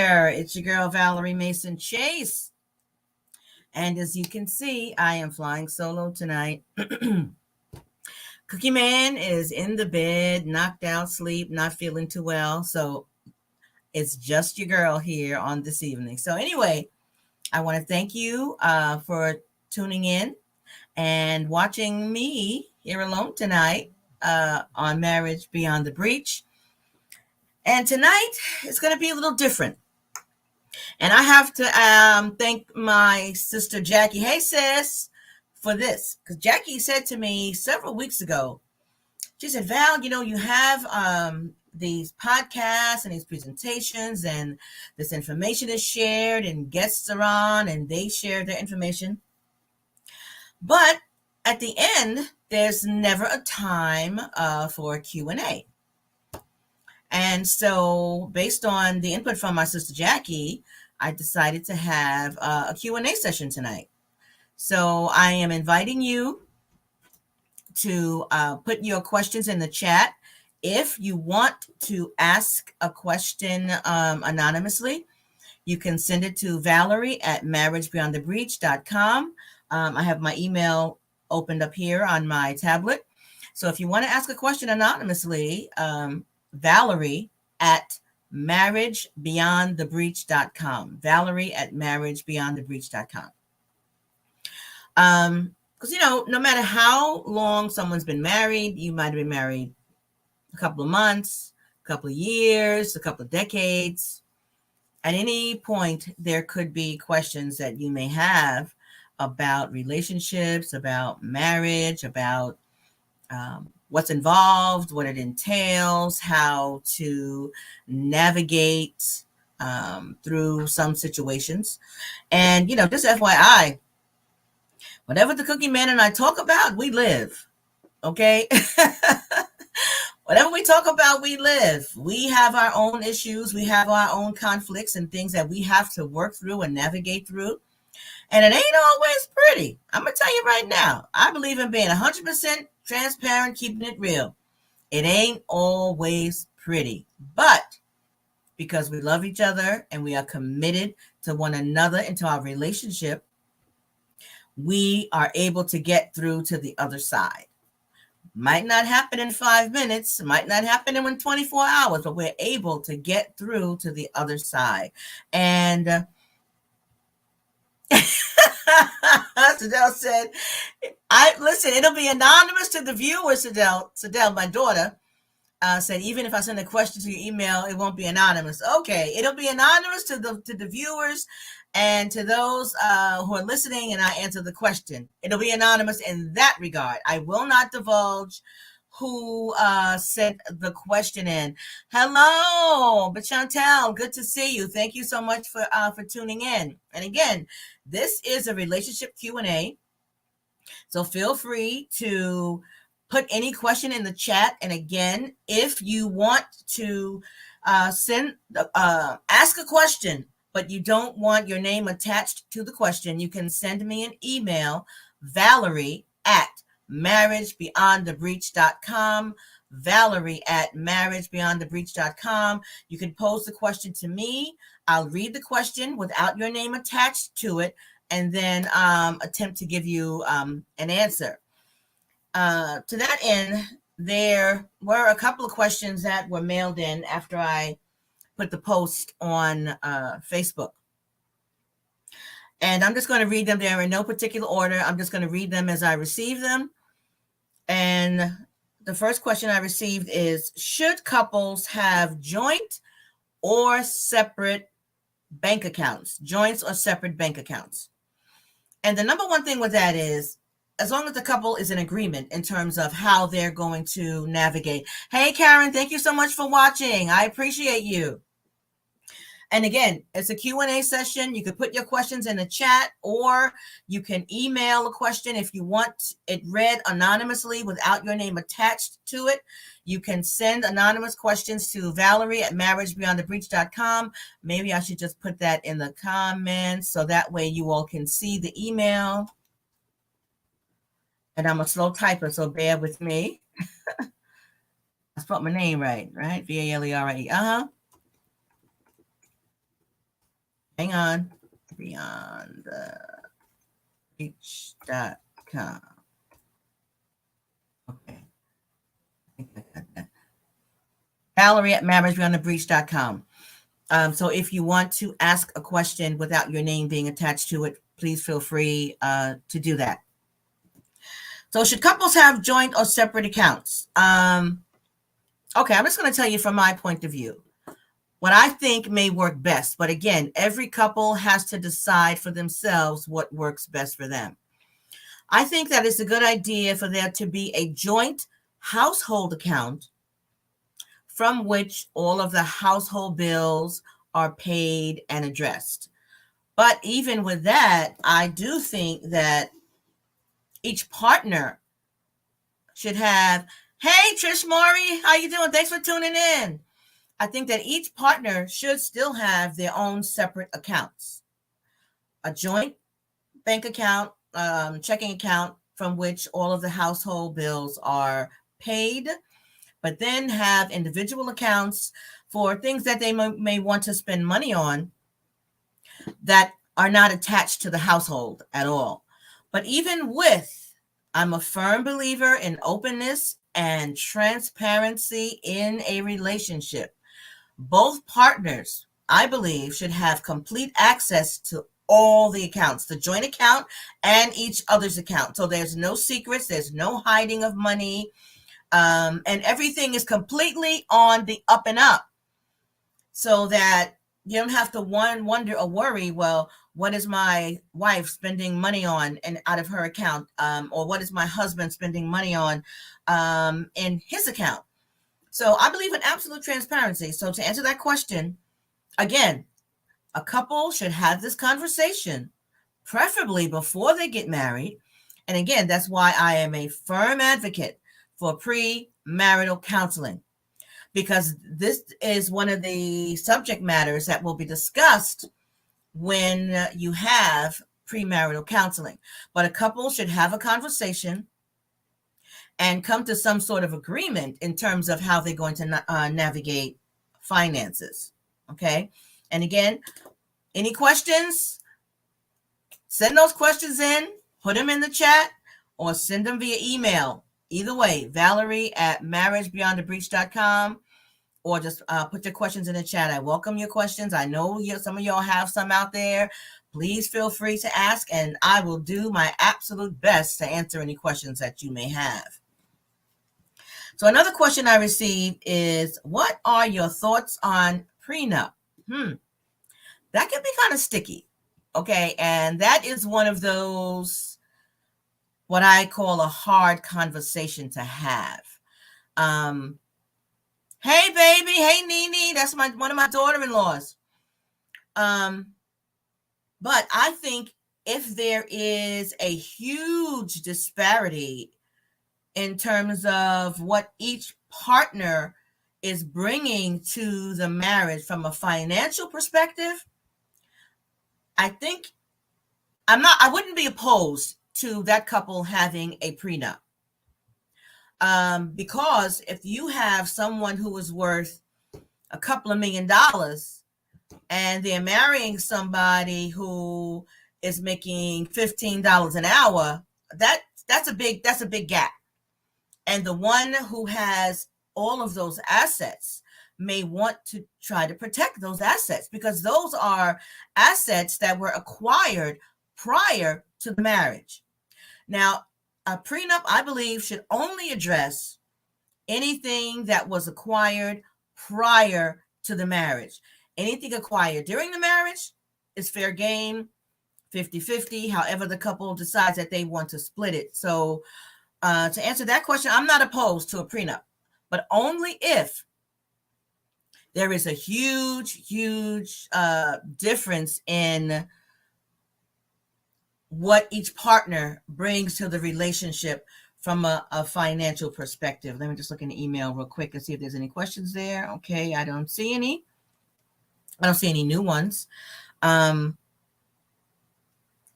there. It's your girl, Valerie Mason Chase. And as you can see, I am flying solo tonight. Cookieman is in the bed, knocked out, sleep, not feeling too well. So it's just your girl here on this evening. So anyway, I want to thank you for tuning in and watching me here alone tonight on Marriage Beyond the Breach. And tonight it's going to be a little different. And I have to thank my sister Jackie. Hey, sis, for this. Because Jackie said to me several weeks ago, she said, Val, you have these podcasts and these presentations, and this information is shared, and guests are on, and they share their information. But at the end, there's never a time for a Q&A. And so based on the input from my sister Jackie, I decided to have a Q&A session tonight. So I am inviting you to put your questions in the chat. If you want to ask a question anonymously, you can send it to Valerie at marriagebeyondthebreach.com. I have my email opened up here on my tablet. So if you want to ask a question anonymously, Valerie at marriagebeyondthebreach.com. Valerie at marriagebeyondthebreach.com. Because, no matter how long someone's been married, you might have been married a couple of months, a couple of years, a couple of decades. At any point, there could be questions that you may have about relationships, about marriage, about what's involved, what it entails, how to navigate through some situations. And, just FYI, whatever the Cookieman and I talk about, we live. Okay? Whatever we talk about, we live. We have our own issues. We have our own conflicts and things that we have to work through and navigate through. And it ain't always pretty. I'm going to tell you right now, I believe in being 100% transparent, keeping it real. It ain't always pretty. But because we love each other and we are committed to one another and to our relationship, we are able to get through to the other side. Might not happen in 5 minutes, might not happen in 24 hours, but we're able to get through to the other side. And Sadell said, listen, it'll be anonymous to the viewers, Sadell, my daughter, said, even if I send a question to your email, it won't be anonymous. Okay, it'll be anonymous to the viewers and to those who are listening, and I answer the question. It'll be anonymous in that regard. I will not divulge who sent the question in. Hello, but Chantel, good to see you. Thank you so much for tuning in. And again, this is a relationship Q&A, so feel free to put any question in the chat. And again, if you want to ask a question, but you don't want your name attached to the question, you can send me an email, Valerie at marriagebeyondthebreach.com. Valerie at marriagebeyondthebreach.com. You can pose the question to me. I'll read the question without your name attached to it, and then attempt to give you an answer. To that end, there were a couple of questions that were mailed in after I put the post on Facebook. And I'm just going to read them. They're in no particular order. I'm just going to read them as I receive them. And the first question I received is, should couples have joint or separate bank accounts? Joints or separate bank accounts? And the number one thing with that is, as long as the couple is in agreement in terms of how they're going to navigate. Hey, Karen, thank you so much for watching. I appreciate you. And again, it's a Q&A session. You can put your questions in the chat, or you can email a question if you want it read anonymously without your name attached to it. You can send anonymous questions to Valerie at marriagebeyondthebreach.com. Maybe I should just put that in the comments so that way you all can see the email. And I'm a slow typer, so bear with me. I spelled my name right? Valerie. Hang on. BeyondTheReach.com. Okay. I think I got that. Valerie at marriagebeyondthebreach.com. So if you want to ask a question without your name being attached to it, please feel free to do that. So should couples have joint or separate accounts? Okay, I'm just going to tell you from my point of view what I think may work best. But again, every couple has to decide for themselves what works best for them. I think that it's a good idea for there to be a joint household account from which all of the household bills are paid and addressed. But even with that, I do think that each partner should have, hey, Trish Maury, how you doing? Thanks for tuning in. I think that each partner should still have their own separate accounts. A joint bank account, checking account from which all of the household bills are paid, but then have individual accounts for things that they may want to spend money on that are not attached to the household at all. But even with, I'm a firm believer in openness and transparency in a relationship. Both partners, I believe, should have complete access to all the accounts, the joint account and each other's account. So there's no secrets, there's no hiding of money, and everything is completely on the up and up, so that you don't have to wonder or worry, well, what is my wife spending money on and out of her account, or what is my husband spending money on in his account. So I believe in absolute transparency. So to answer that question, again, a couple should have this conversation, preferably before they get married. And again, that's why I am a firm advocate for pre-marital counseling, because this is one of the subject matters that will be discussed when you have premarital counseling. But a couple should have a conversation and come to some sort of agreement in terms of how they're going to navigate finances. Okay. And again, any questions, send those questions in, put them in the chat, or send them via email. Either way, Valerie at marriagebeyondthebreach.com, or just put your questions in the chat. I welcome your questions. I know some of y'all have some out there. Please feel free to ask, and I will do my absolute best to answer any questions that you may have. So another question I received is, what are your thoughts on prenup? That can be kind of sticky. Okay. And that is one of those, what I call a hard conversation to have. Hey, baby. Hey, Nene. That's one of my daughter-in-laws. But I think if there is a huge disparity in terms of what each partner is bringing to the marriage from a financial perspective, I think I wouldn't be opposed to that couple having a prenup. Because if you have someone who is worth a couple of $1 million and they're marrying somebody who is making $15 an hour, that's a big gap. And the one who has all of those assets may want to try to protect those assets, because those are assets that were acquired prior to the marriage. Now, a prenup, I believe, should only address anything that was acquired prior to the marriage. Anything acquired during the marriage is fair game, 50-50, however the couple decides that they want to split it. So to answer that question, I'm not opposed to a prenup, but only if there is a huge difference in what each partner brings to the relationship from a financial perspective. Let me just look in the email real quick and see if there's any questions there. Okay, I don't see any. I don't see any new ones. And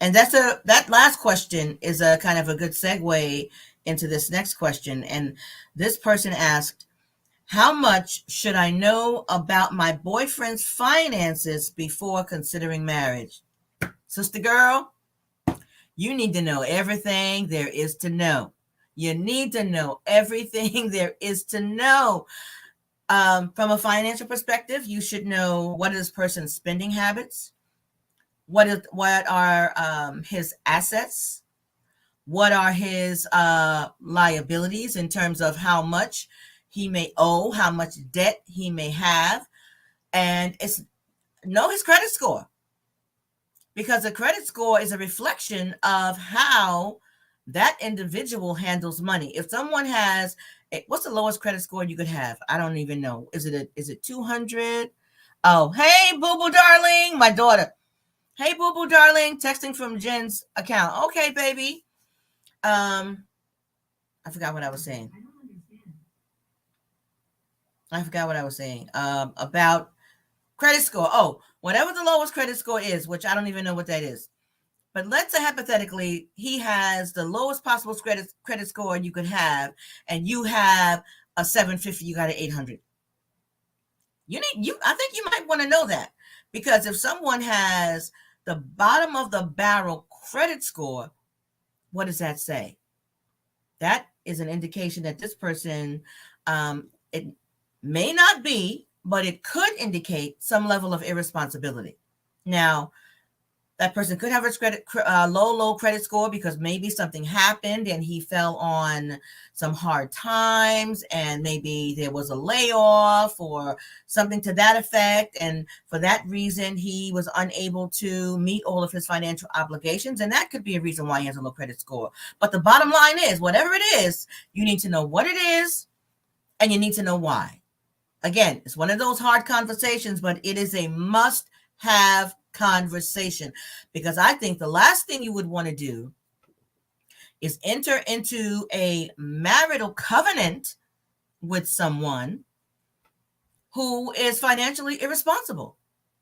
that last question is a kind of a good segue into this next question. And this person asked, How much should I know about my boyfriend's finances before considering marriage? Sister girl, you need to know everything there is to know. You need to know everything there is to know. From a financial perspective, you should know what is this person's spending habits, what are his assets, what are his liabilities in terms of how much he may owe, how much debt he may have, and it's know his credit score, because a credit score is a reflection of how that individual handles money. If someone has what's the lowest credit score you could have? I don't even know. Is it 200? Oh, hey, boo boo darling, my daughter. Hey, boo boo darling, texting from Jen's account. Okay, baby. Um, I forgot what I was saying. I forgot what I was saying. About credit score. Oh, whatever the lowest credit score is, which I don't even know what that is. But let's say hypothetically he has the lowest possible credit score you could have, and you have a 750, you got an 800. I think you might want to know that, because if someone has the bottom of the barrel credit score, what does that say? That is an indication that this person, it may not be, but it could indicate some level of irresponsibility. Now, that person could have a low credit score because maybe something happened and he fell on some hard times, and maybe there was a layoff or something to that effect. And for that reason, he was unable to meet all of his financial obligations. And that could be a reason why he has a low credit score. But the bottom line is, whatever it is, you need to know what it is and you need to know why. Again, it's one of those hard conversations, but it is a must have conversation, because I think the last thing you would want to do is enter into a marital covenant with someone who is financially irresponsible,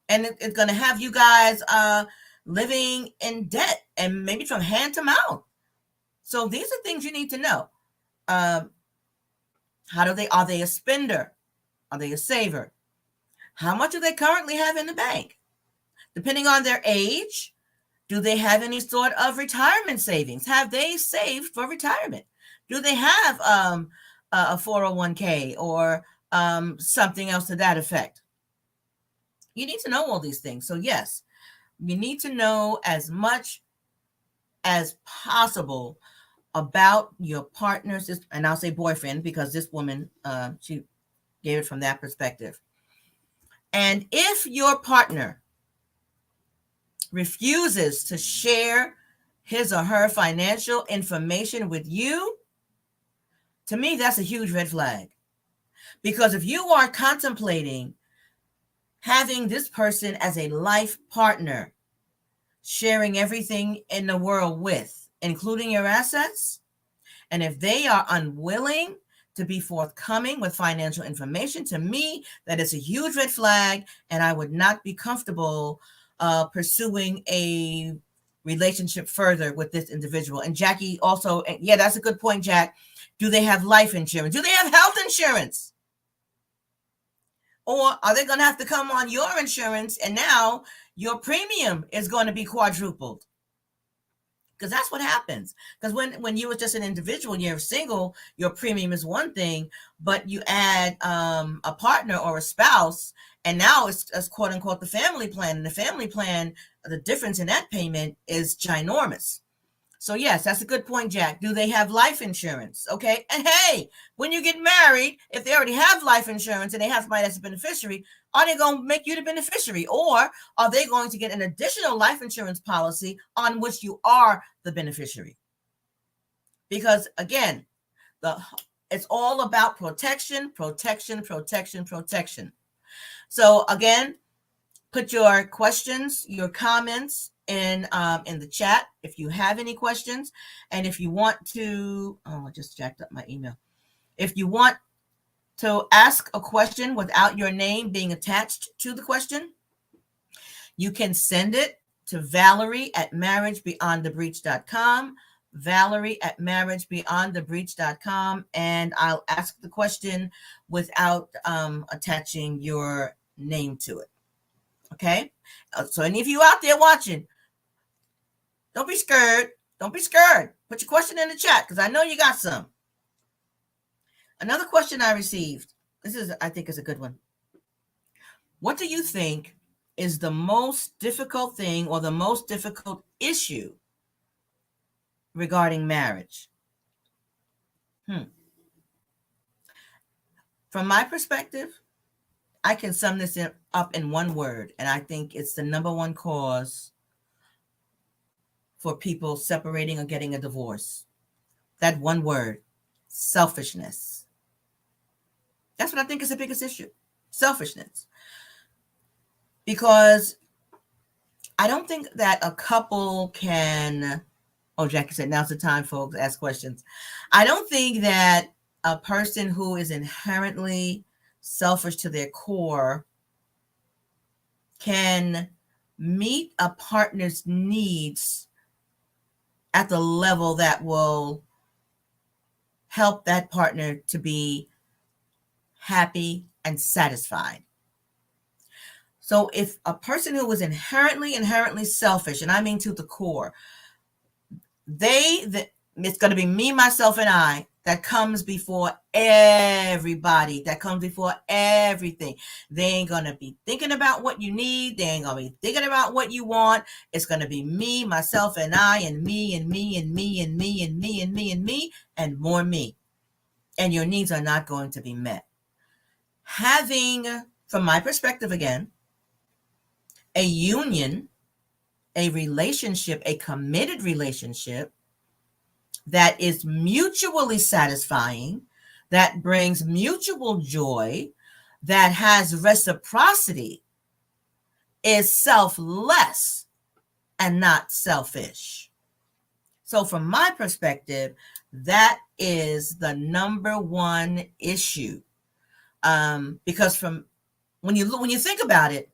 and it's going to have you guys living in debt and maybe from hand to mouth. So these are things you need to know. Are they a spender? Are they a saver? How much do they currently have in the bank? Depending on their age, do they have any sort of retirement savings? Have they saved for retirement? Do they have a 401k or something else to that effect? You need to know all these things. So yes, you need to know as much as possible about your partner's, and I'll say boyfriend because this woman, she gave it from that perspective. And if your partner refuses to share his or her financial information with you, to me, that's a huge red flag. Because if you are contemplating having this person as a life partner, sharing everything in the world with, including your assets, and if they are unwilling to be forthcoming with financial information, to me, that is a huge red flag, and I would not be comfortable pursuing a relationship further with this individual. And Jackie also, yeah, that's a good point, Jack. Do they have life insurance? Do they have health insurance? Or are they going to have to come on your insurance, and now your premium is going to be quadrupled? Because that's what happens. Because when you were just an individual, you're single, your premium is one thing, but you add a partner or a spouse, and now it's quote unquote the family plan. And the family plan, the difference in that payment is ginormous. So yes, that's a good point, Jack. Do they have life insurance? Okay. And hey, when you get married, if they already have life insurance and they have somebody that's a beneficiary, are they going to make you the beneficiary? Or are they going to get an additional life insurance policy on which you are the beneficiary? Because again, it's all about protection, protection, protection, protection. So again, put your questions, your comments in the chat if you have any questions. And if you want to, I just jacked up my email. If you want to ask a question without your name being attached to the question, you can send it to Valerie at marriagebeyondthebreach.com. Valerie at marriagebeyondthebreach.com, and I'll ask the question without attaching your name to it. Okay? So, any of you out there watching, don't be scared. Don't be scared. Put your question in the chat because I know you got some. Another question I received. I think, is a good one. What do you think is the most difficult thing or the most difficult issue regarding marriage? From my perspective, I can sum this up in one word, and I think it's the number one cause for people separating or getting a divorce. That one word, selfishness. That's what I think is the biggest issue, selfishness. Because I don't think that a couple can, oh, Jackie said, now's the time, folks, ask questions. I don't think that a person who is inherently selfish to their core can meet a partner's needs at the level that will help that partner to be happy and satisfied. So if a person who is inherently selfish, and I mean to the core, it's going to be me, myself, and I that comes before everybody, that comes before everything. They ain't going to be thinking about what you need. They ain't going to be thinking about what you want. It's going to be me, myself, and I, and me, and me, and me, and me, and me, and me, and me, and more me. And your needs are not going to be met. Having, from my perspective again, a union, a relationship, a committed relationship that is mutually satisfying, that brings mutual joy, that has reciprocity, is selfless and not selfish. So from my perspective, that is the number one issue. Because when you think about it,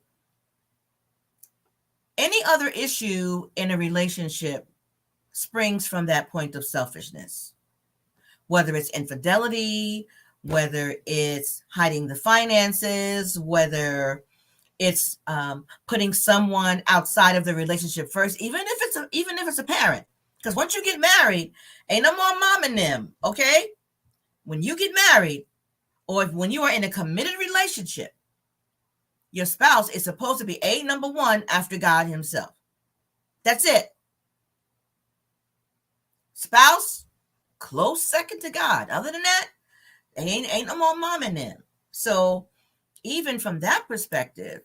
any other issue in a relationship springs from that point of selfishness, whether it's infidelity, whether it's hiding the finances, whether it's putting someone outside of the relationship first, even if it's a parent. Because once you get married, ain't no more mom and them, okay? When you get married, or when you are in a committed relationship, your spouse is supposed to be number one after God himself. That's it. Spouse, close second to God. Other than that, ain't no more mom and them. So even from that perspective,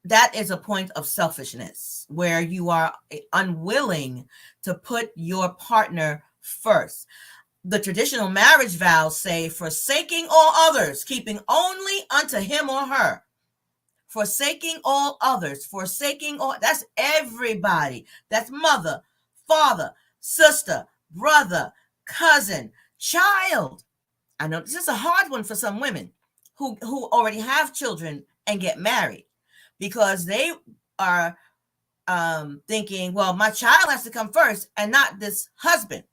that is a point of selfishness where you are unwilling to put your partner first. The traditional marriage vows say, forsaking all others, keeping only unto him or her. Forsaking all others, forsaking all, that's everybody. That's mother, father, sister, brother, cousin, child. I know this is a hard one for some women who already have children and get married, because they are thinking, well, my child has to come first and not this husband.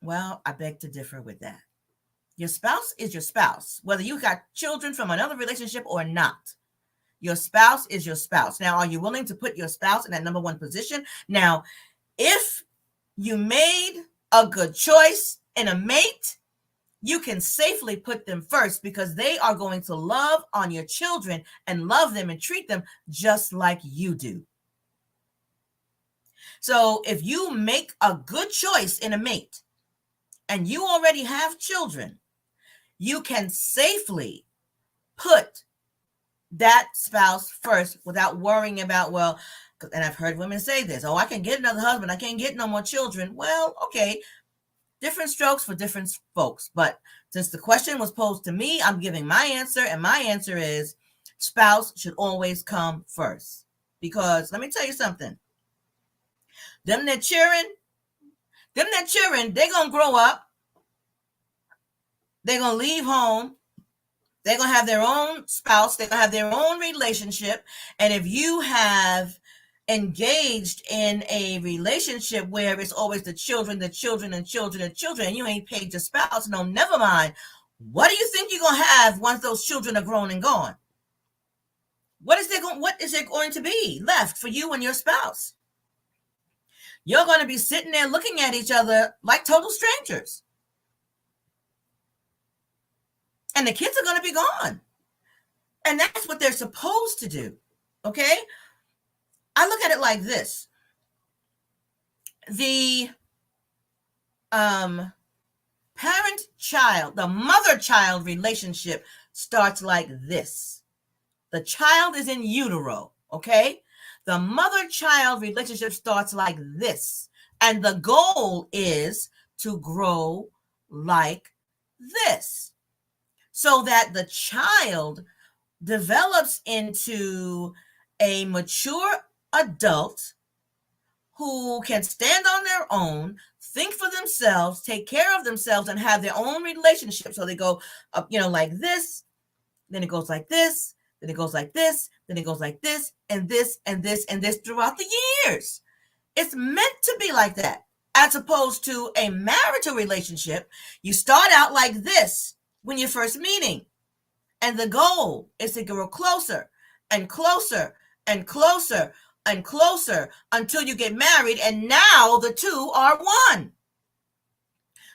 Well, I beg to differ with that. Your spouse is your spouse, whether you got children from another relationship or not. Your spouse is your spouse. Now, are you willing to put your spouse in that number one position? Now, if you made a good choice in a mate, you can safely put them first, because they are going to love on your children and love them and treat them just like you do. So if you make a good choice in a mate and you already have children, you can safely put that spouse first without worrying about, well, and I've heard women say this, oh, I can get another husband, I can't get no more children. Well, okay, different strokes for different folks. But since the question was posed to me, I'm giving my answer, and my answer is spouse should always come first. Because let me tell you something. Them that cheering, they're going to grow up. They're going to leave home. They're going to have their own spouse. They're going to have their own relationship. And if you have engaged in a relationship where it's always the children, the children, and children, and children, and you ain't paid your spouse, no, never mind. What do you think you're gonna have once those children are grown and gone? What is there going to be left for you and your spouse? You're going to be sitting there looking at each other like total strangers. And the kids are going to be gone. And that's what they're supposed to do. Okay? I look at it like this. The parent-child, the mother-child relationship starts like this. The child is in utero, okay? The mother-child relationship starts like this. And the goal is to grow like this, so that the child develops into a mature adult who can stand on their own, think for themselves, take care of themselves, and have their own relationship. So they go up, like this, then it goes like this, then it goes like this, then it goes like this, and this, and this, and this throughout the years. It's meant to be like that, as opposed to a marital relationship. You start out like this when you're first meeting, and the goal is to grow closer and closer and closer and closer until you get married, and now the two are one.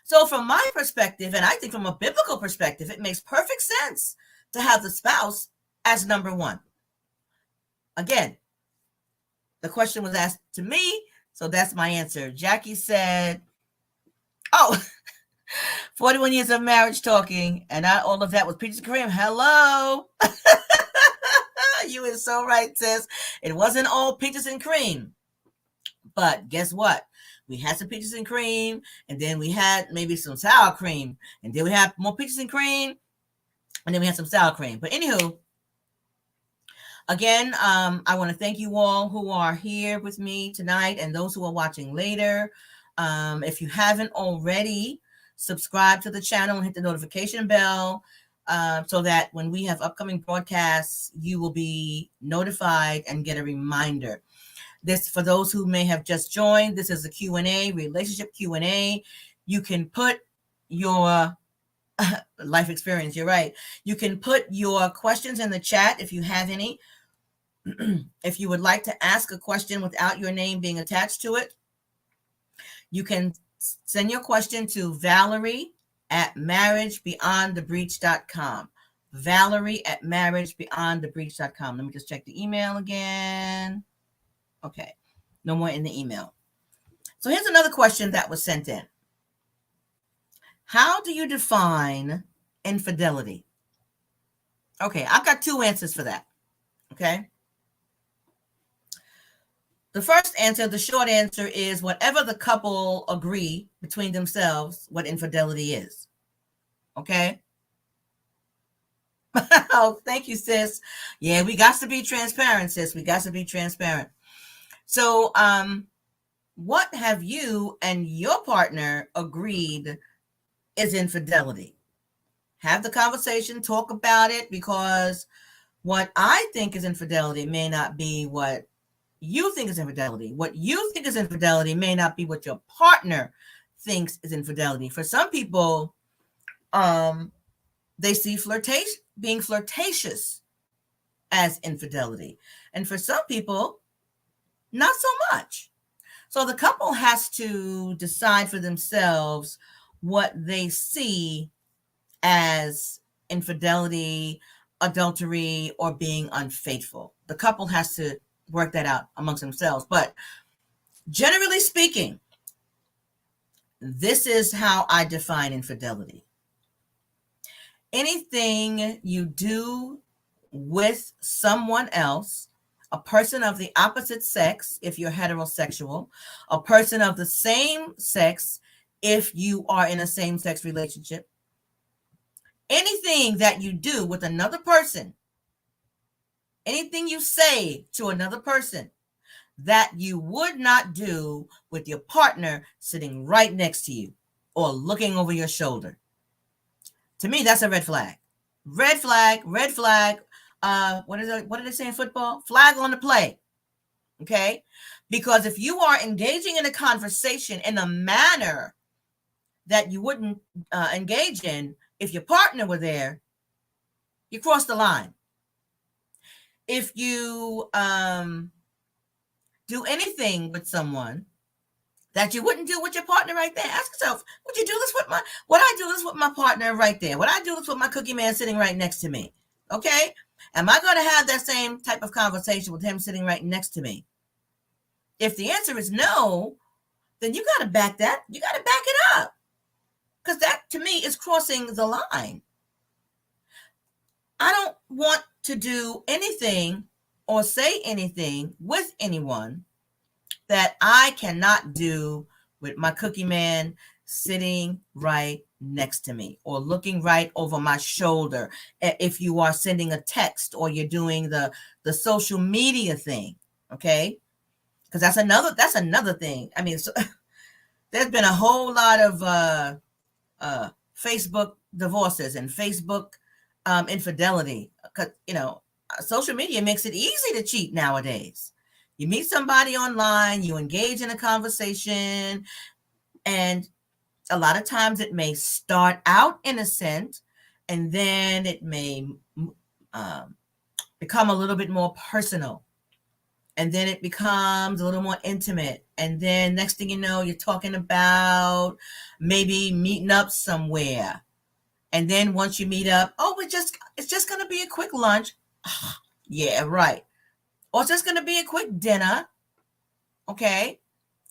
So from my perspective, and I think from a biblical perspective, it makes perfect sense to have the spouse as number one. Again, the question was asked to me, so that's my answer. Jackie said, 41 years of marriage talking, and not all of that was peaches and cream. Hello. You are so right, sis. It wasn't all peaches and cream. But guess what? We had some peaches and cream, and then we had maybe some sour cream, and then we had more peaches and cream, and then we had some sour cream. But anywho, again, I want to thank you all who are here with me tonight and those who are watching later. If you haven't already, subscribe to the channel and hit the notification bell so that when we have upcoming broadcasts, you will be notified and get a reminder. This, for those who may have just joined, this is a Q&A, relationship Q&A. You can put your life experience, you're right. You can put your questions in the chat if you have any. If you would like to ask a question without your name being attached to it, you can send your question to Valerie@marriagebeyondthebreach.com. Valerie@marriagebeyondthebreach.com. Let me just check the email again. Okay, no more in the email. So here's another question that was sent in. How do you define infidelity? Okay, I've got two answers for that. Okay. The first answer, the short answer, is whatever the couple agree between themselves what infidelity is. Okay. Oh, thank you, sis. Yeah, we got to be transparent, sis. We got to be transparent. So, what have you and your partner agreed is infidelity? Have the conversation, talk about it, because what I think is infidelity may not be what you think is infidelity. What you think is infidelity may not be what your partner thinks is infidelity. For some people, they see being flirtatious as infidelity. And for some people, not so much. So the couple has to decide for themselves what they see as infidelity, adultery, or being unfaithful. The couple has to work that out amongst themselves. But generally speaking, this is how I define infidelity. Anything you do with someone else, a person of the opposite sex, if you're heterosexual, a person of the same sex, if you are in a same-sex relationship, anything that you do with another person, anything you say to another person that you would not do with your partner sitting right next to you or looking over your shoulder. To me, that's a red flag. Red flag, red flag. What did they say in football? Flag on the play. Okay? Because if you are engaging in a conversation in a manner that you wouldn't engage in if your partner were there, you cross the line. If you do anything with someone that you wouldn't do with your partner right there, ask yourself, would you do this with would I do this with my partner right there? Would I do this with my cookie man sitting right next to me? Okay? Am I going to have that same type of conversation with him sitting right next to me? If the answer is no, then you got to back it up. Because that, to me, is crossing the line. I don't want to do anything or say anything with anyone that I cannot do with my cookie man sitting right next to me or looking right over my shoulder. If you are sending a text or you're doing the social media thing, okay? Because that's another thing. I mean, so, there's been a whole lot of Facebook divorces and Facebook infidelity. Because, social media makes it easy to cheat nowadays. You meet somebody online, you engage in a conversation, and a lot of times it may start out innocent, and then it may become a little bit more personal. And then it becomes a little more intimate. And then next thing you know, you're talking about maybe meeting up somewhere. And then once you meet up, it's just going to be a quick lunch. Yeah, right. Or it's just going to be a quick dinner. Okay.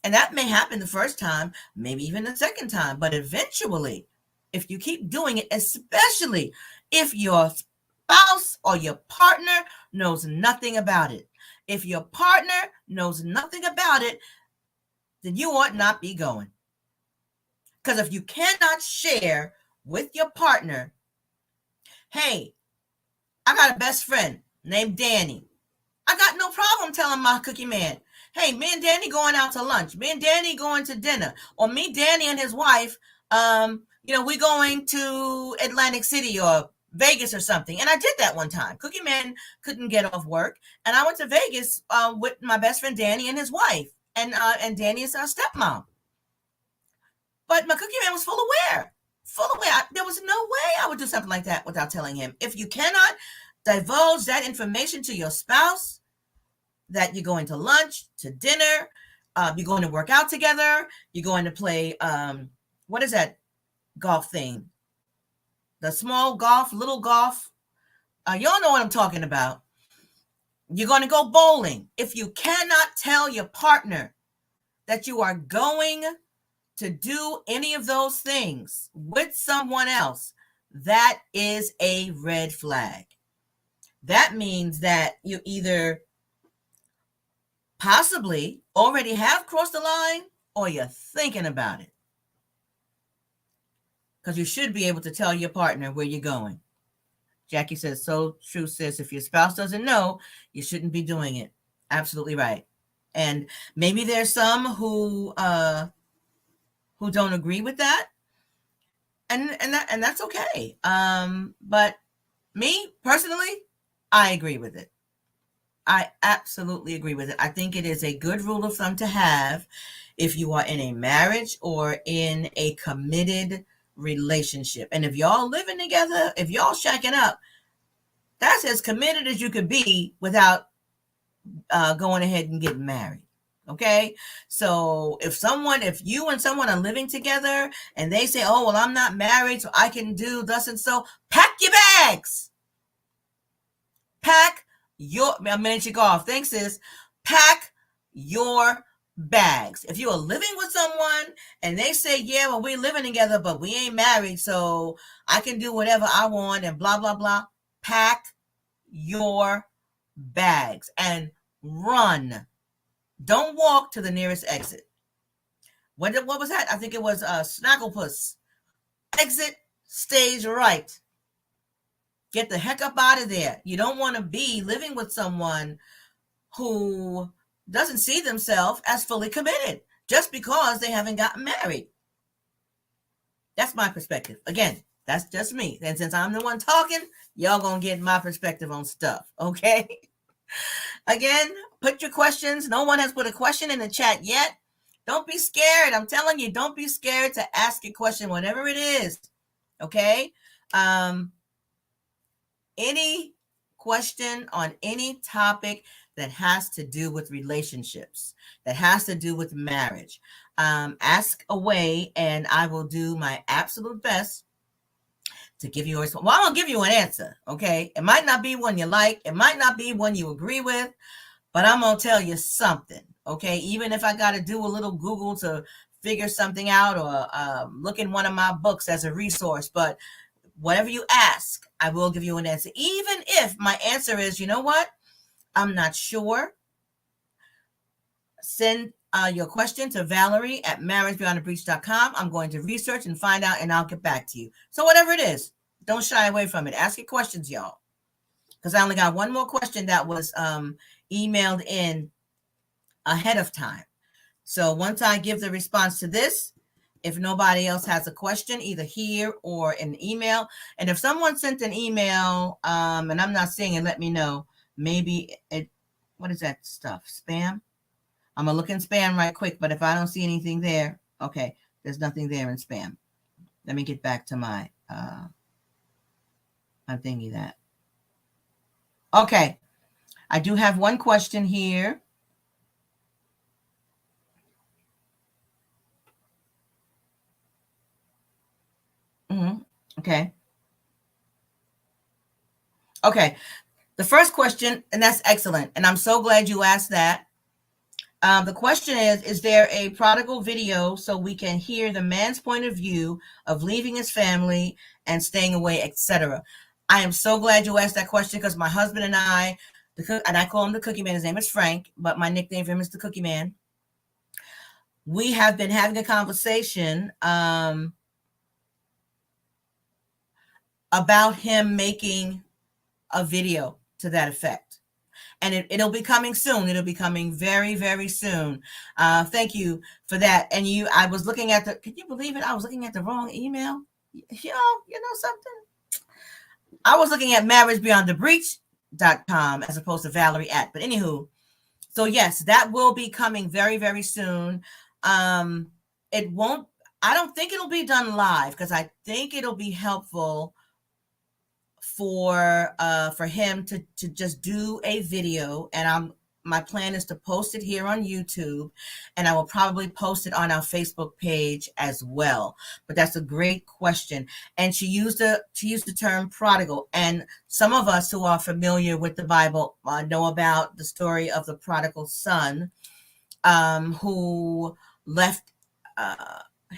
And that may happen the first time, maybe even the second time. But eventually, if you keep doing it, especially if your spouse or your partner knows nothing about it, if your partner knows nothing about it, then you ought not be going. Because if you cannot share with your partner, hey, I got a best friend named Danny. I got no problem telling my cookie man, hey, me and Danny going out to lunch. Me and Danny going to dinner. Or me, Danny, and his wife, we going to Atlantic City or Vegas or something. And I did that one time. Cookie Man couldn't get off work. And I went to Vegas with my best friend Danny and his wife. And Danny is our stepmom. But my cookie man was fully aware. There was no way I would do something like that without telling him. If you cannot divulge that information to your spouse, that you're going to lunch, to dinner, you're going to work out together, you're going to play, what is that golf thing? The small golf, little golf. Y'all know what I'm talking about. You're going to go bowling. If you cannot tell your partner that you are going to do any of those things with someone else, that is a red flag. That means that you either possibly already have crossed the line or you're thinking about it. Because you should be able to tell your partner where you're going. Jackie says, so true, sis. If your spouse doesn't know, you shouldn't be doing it. Absolutely right. And maybe there's some who don't agree with that. And that's okay. But me personally, I agree with it. I absolutely agree with it. I think it is a good rule of thumb to have if you are in a marriage or in a committed relationship. And if y'all living together, if y'all shacking up, that's as committed as you could be without going ahead and getting married. Okay. So if you and someone are living together and they say, oh, well, I'm not married, so I can do thus and so, pack your bags. Pack your miniature golf. Thanks, sis. Pack your bags. If you are living with someone and they say, yeah, well, we're living together, but we ain't married, so I can do whatever I want and blah, blah, blah. Pack your bags and run. Don't walk to the nearest exit. What was that? I think it was Snagglepuss. Exit stage right. Get the heck up out of there. You don't want to be living with someone who doesn't see themselves as fully committed just because they haven't gotten married. That's my perspective. Again, that's just me. And since I'm the one talking, y'all gonna get my perspective on stuff, okay? Again, put your questions. No one has put a question in the chat yet. Don't be scared. I'm telling you, don't be scared to ask a question, whatever it is. Okay? Um, any question on any topic that has to do with relationships, that has to do with marriage, ask away, and I will do my absolute best to give you a response. Well, I'm gonna give you an answer. Okay, it might not be one you like, it might not be one you agree with, but I'm gonna tell you something. Okay, even if I got to do a little Google to figure something out, or look in one of my books as a resource, but whatever you ask, I will give you an answer. Even if my answer is, you know what, I'm not sure, send your question to Valerie at marriagebeyondthebreach.com. I'm going to research and find out, and I'll get back to you. So whatever it is, don't shy away from it. Ask your questions, y'all, because I only got one more question that was emailed in ahead of time. So once I give the response to this, if nobody else has a question, either here or in email, and if someone sent an email and I'm not seeing it, let me know. Maybe it, what is that stuff? Spam? I'm gonna look in spam right quick, but if I don't see anything there, okay, there's nothing there in spam. Let me get back to my I'm thinking that. Okay, I do have one question here. Mm-hmm. Okay. Okay. The first question, and that's excellent, and I'm so glad you asked that. The question is there a prodigal video so we can hear the man's point of view of leaving his family and staying away, etc.? I am so glad you asked that question because my husband and I, and I call him the Cookie Man. His name is Frank, but my nickname for him is the Cookie Man. We have been having a conversation about him making a video to that effect. And it'll be coming soon. It'll be coming very, very soon. Thank you for that. And I was looking at can you believe it? I was looking at the wrong email. You know something? I was looking at marriagebeyondthebreach.com as opposed to Valerie at. But anywho, so yes, that will be coming very, very soon. It won't, I don't think it'll be done live because I think it'll be helpful for him to just do a video, and my plan is to post it here on YouTube, and I will probably post it on our Facebook page as well. But that's a great question. And she used the term prodigal, and some of us who are familiar with the Bible know about the story of the prodigal son, who left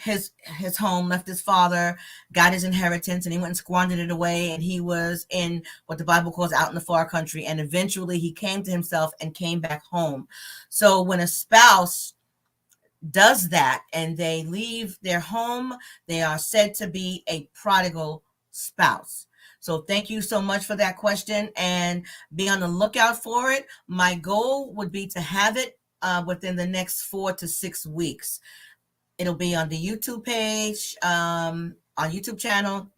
his home, left his father, got his inheritance, and he went and squandered it away. And he was in what the Bible calls out in the far country. And eventually he came to himself and came back home. So when a spouse does that and they leave their home, they are said to be a prodigal spouse. So thank you so much for that question, and be on the lookout for it. My goal would be to have it within the next 4 to 6 weeks. It'll be on the YouTube page, on YouTube channel,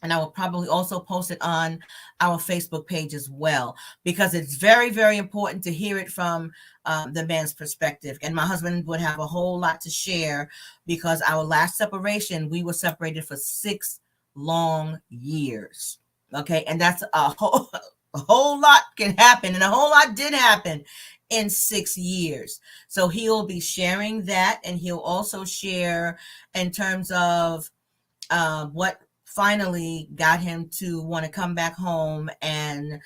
and I will probably also post it on our Facebook page as well, because it's very, very important to hear it from the man's perspective. And my husband would have a whole lot to share, because our last separation, we were separated for 6 long years. Okay, and that's a whole lot can happen, and a whole lot did happen in 6 years. So he'll be sharing that, and he'll also share in terms of what finally got him to want to come back home and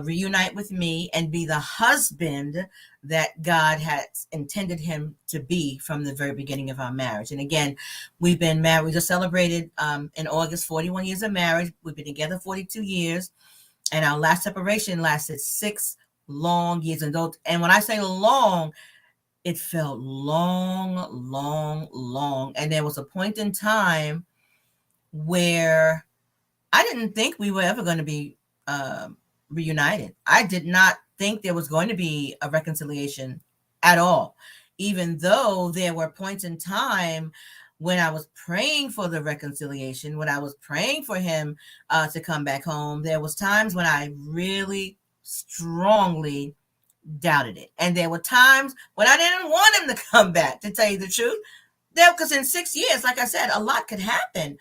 reunite with me and be the husband that God had intended him to be from the very beginning of our marriage. And again, we've been married. We just celebrated in August 41 years of marriage. We've been together 42 years, and our last separation lasted 6 long years. And when I say long, it felt long, long, long. And there was a point in time where I didn't think we were ever going to be reunited. I did not think there was going to be a reconciliation at all, even though there were points in time when I was praying for the reconciliation, when I was praying for him to come back home. There was times when I really strongly doubted it. And there were times when I didn't want him to come back, to tell you the truth. Because in 6 years, like I said, a lot could happen.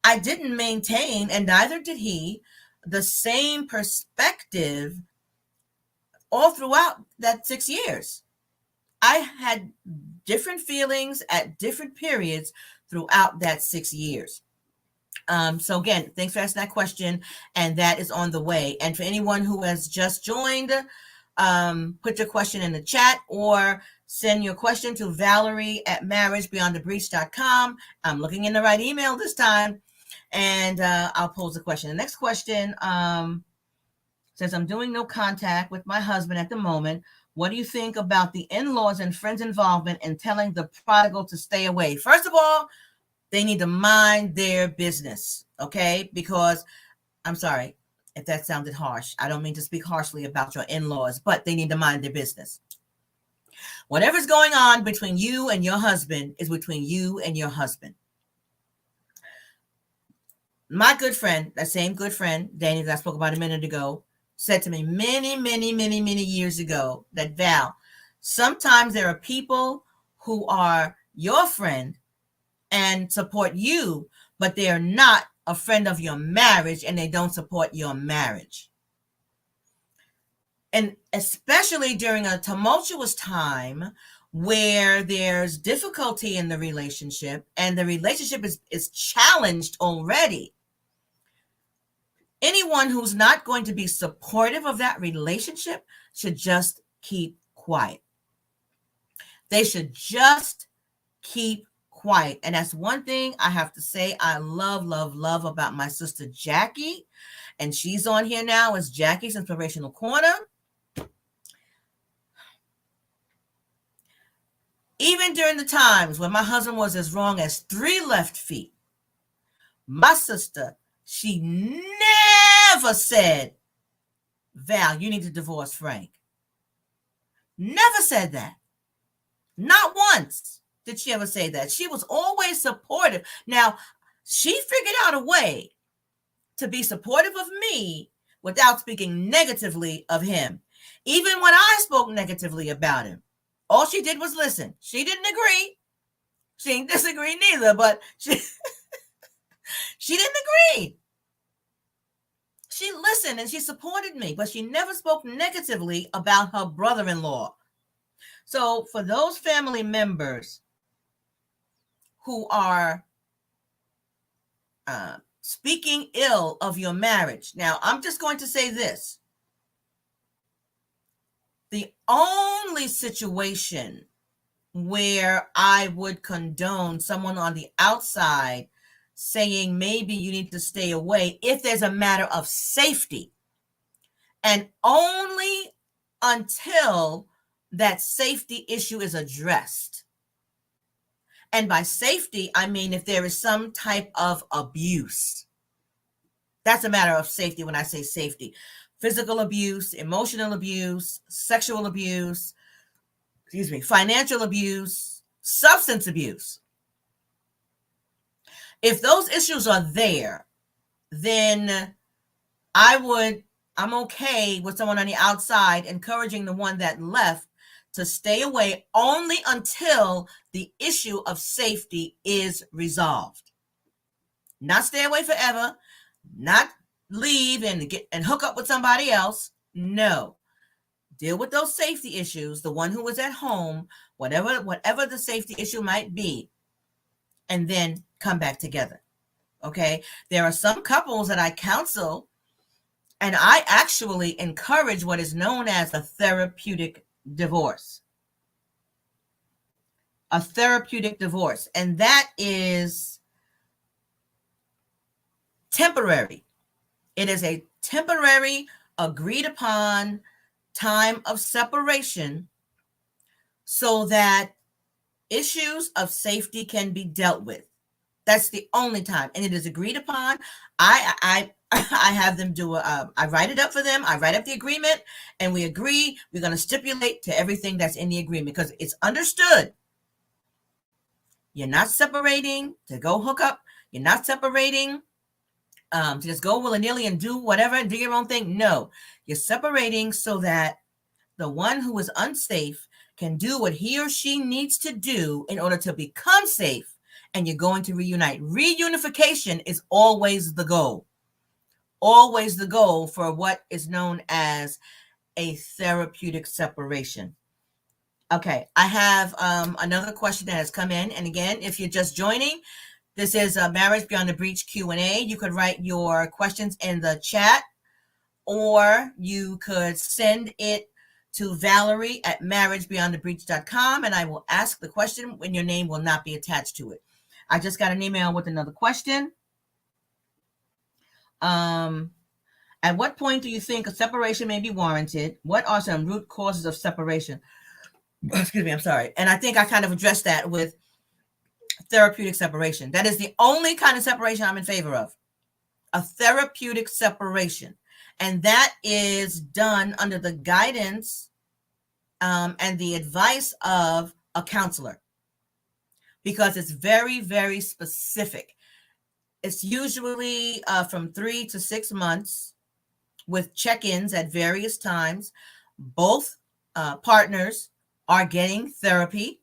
I didn't maintain, and neither did he, the same perspective all throughout that 6 years. I had different feelings at different periods throughout that 6 years. So again, thanks for asking that question, and that is on the way. And for anyone who has just joined, put your question in the chat or send your question to Valerie@marriagebeyondthebreach.com. I'm looking in the right email this time, and I'll pose the question. The next question says, I'm doing no contact with my husband at the moment. What do you think about the in-laws and friends' involvement in telling the prodigal to stay away? First of all, they need to mind their business, okay? Because, I'm sorry if that sounded harsh. I don't mean to speak harshly about your in-laws, but they need to mind their business. Whatever's going on between you and your husband is between you and your husband. My good friend, that same good friend, Danny, that I spoke about a minute ago, said to me many years ago that, Val, sometimes there are people who are your friend and support you, but they are not a friend of your marriage and they don't support your marriage. And especially during a tumultuous time where there's difficulty in the relationship and the relationship is challenged already. Anyone who's not going to be supportive of that relationship should just keep quiet. They should just keep quiet. And that's one thing I have to say I love about my sister Jackie. And she's on here now as Jackie's Inspirational Corner. Even during the times when my husband was as wrong as 3 left feet, my sister, she never said, Val, you need to divorce Frank. Never said that. Not once did she ever say that. She was always supportive. Now, she figured out a way to be supportive of me without speaking negatively of him. Even when I spoke negatively about him, all she did was listen. She didn't agree. She didn't disagree neither, but she didn't agree. She listened and she supported me, but she never spoke negatively about her brother-in-law. So for those family members who are speaking ill of your marriage, now I'm just going to say this. The only situation where I would condone someone on the outside saying maybe you need to stay away if there's a matter of safety, and only until that safety issue is addressed. And by safety, I mean if there is some type of abuse. That's a matter of safety when I say safety. Physical abuse, emotional abuse, sexual abuse, financial abuse, substance abuse. If those issues are there, then I'm okay with someone on the outside encouraging the one that left to stay away only until the issue of safety is resolved. Not stay away forever, not leave and hook up with somebody else. No. Deal with those safety issues, the one who was at home, whatever the safety issue might be, and then come back together. Okay? There are some couples that I counsel, and I actually encourage what is known as a therapeutic divorce. A therapeutic divorce. And that is temporary. It is a temporary, agreed upon time of separation so that issues of safety can be dealt with. That's the only time. And it is agreed upon. I have them do I write it up for them. I write up the agreement and we agree we're going to stipulate to everything that's in the agreement because it's understood. You're not separating to go hook up. You're not separating to just go willy-nilly and do whatever and do your own thing. No, you're separating so that the one who is unsafe can do what he or she needs to do in order to become safe, and you're going to reunite. Reunification is always the goal. Always the goal for what is known as a therapeutic separation. Okay, I have another question that has come in. And again, if you're just joining, this is Marriage Beyond the Breach Q&A. You could write your questions in the chat, or you could send it to Valerie at marriagebeyondthebreach.com, and I will ask the question when your name will not be attached to it. I just got an email with another question. At what point do you think a separation may be warranted? What are some root causes of separation? Excuse me, I'm sorry. And I think I kind of addressed that with therapeutic separation. That is the only kind of separation I'm in favor of. A therapeutic separation. And that is done under the guidance and the advice of a counselor, because it's very, very specific. It's usually from 3 to 6 months with check-ins at various times. Both partners are getting therapy,